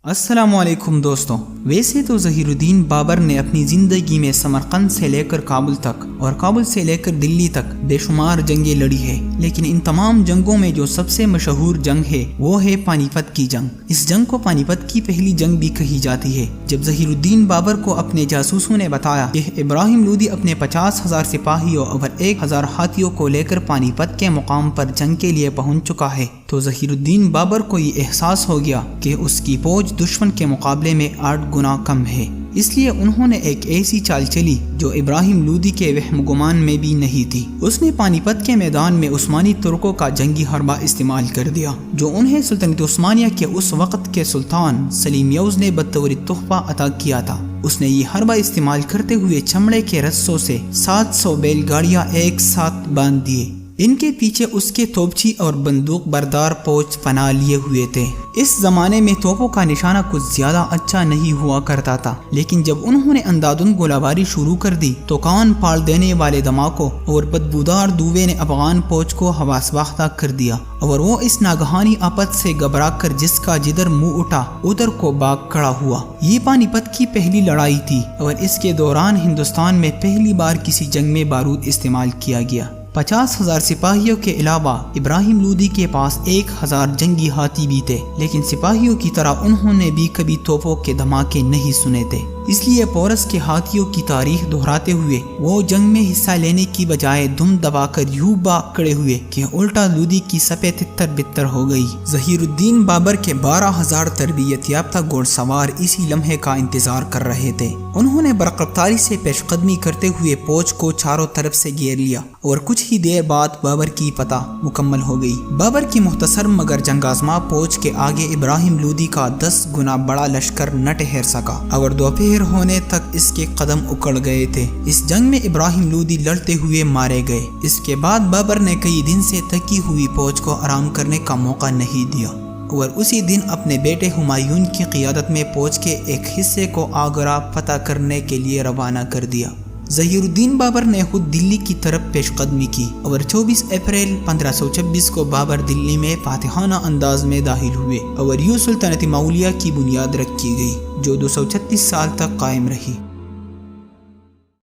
السلام علیکم دوستوں، ویسے تو ظہیرالدین بابر نے اپنی زندگی میں سمرقند سے لے کر کابل تک اور کابل سے لے کر دلی تک بے شمار جنگیں لڑی ہے، لیکن ان تمام جنگوں میں جو سب سے مشہور جنگ ہے وہ ہے پانی پت کی جنگ۔ اس جنگ کو پانی پت کی پہلی جنگ بھی کہی جاتی ہے۔ جب ظہیرالدین بابر کو اپنے جاسوسوں نے بتایا کہ ابراہیم لودھی اپنے 50,000 سپاہیوں اور 1,000 ہاتھیوں کو لے کر پانی پت کے مقام پر جنگ کے لیے پہنچ چکا ہے، تو ظہیرالدین بابر کو یہ احساس ہو گیا کہ اس کی فوج دشمن کے مقابلے میں 8 گنا کم ہے۔ اس لیے انہوں نے ایک ایسی چال چلی جو ابراہیم لودھی کے وہم گمان میں بھی نہیں تھی۔ اس نے پانی پت کے میدان میں عثمانی ترکوں کا جنگی حربہ استعمال کر دیا، جو انہیں سلطنت عثمانیہ کے اس وقت کے سلطان سلیم یوز نے بطور تحفہ عطا کیا تھا۔ اس نے یہ حربہ استعمال کرتے ہوئے چمڑے کے رسوں سے 700 بیل گاڑیاں ایک ساتھ باندھ دیے۔ ان کے پیچھے اس کے توپچی اور بندوق بردار فوج پناہ لیے ہوئے تھے۔ اس زمانے میں توپوں کا نشانہ کچھ زیادہ اچھا نہیں ہوا کرتا تھا، لیکن جب انہوں نے اندھادھند گولہ باری شروع کر دی تو کان پھاڑ دینے والے دھماکوں اور بدبودار دھوئیں نے افغان فوج کو حواس باختہ کر دیا، اور وہ اس ناگہانی آفت سے گھبرا کر جس کا جدھر منہ اٹھا ادھر کو بھاگ کھڑا ہوا۔ یہ پانی پت کی پہلی لڑائی تھی، اور اس کے دوران ہندوستان میں پہلی بار کسی جنگ میں بارود استعمال کیا گیا۔ 50,000 سپاہیوں کے علاوہ ابراہیم لودھی کے پاس 1,000 جنگی ہاتھی بھی تھے، لیکن سپاہیوں کی طرح انہوں نے بھی کبھی توپوں کے دھماکے نہیں سنے تھے۔ اس لیے پورس کے ہاتھیوں کی تاریخ دہراتے ہوئے وہ جنگ میں حصہ لینے کی بجائے دم دبا کر یوں بھاگ کھڑے ہوئے کہ الٹا لودھی کی سپیں تتر بتر ہو گئی۔ ظہیرالدین بابر کے 12,000 تربیت یافتہ گھوڑ سوار اسی لمحے کا انتظار کر رہے تھے۔ انہوں نے برق رفتاری سے پیش قدمی کرتے ہوئے فوج کو چاروں طرف سے گھیر لیا، اور کچھ ہی دیر بعد بابر کی فتح مکمل ہو گئی۔ بابر کی مختصر مگر جنگ آزما فوج کے آگے ابراہیم لودھی کا 10 گنا بڑا لشکر نہ ٹھہر سکا، اور دوپہر ہونے تک اس کے قدم اکڑ گئے تھے۔ اس جنگ میں ابراہیم لودھی لڑتے ہوئے مارے گئے۔ اس کے بعد بابر نے کئی دن سے تھکی ہوئی فوج کو آرام کرنے کا موقع نہیں دیا، اور اسی دن اپنے بیٹے ہمایوں کی قیادت میں فوج کے ایک حصے کو آگرہ فتح کرنے کے لیے روانہ کر دیا۔ ظہیرالدین بابر نے خود دلی کی طرف پیش قدمی کی، اور 24 اپریل 1526 کو بابر دلی میں فاتحانہ انداز میں داخل ہوئے، اور یوں سلطنت مغلیہ کی بنیاد رکھی گئی جو 236 سال تک قائم رہی۔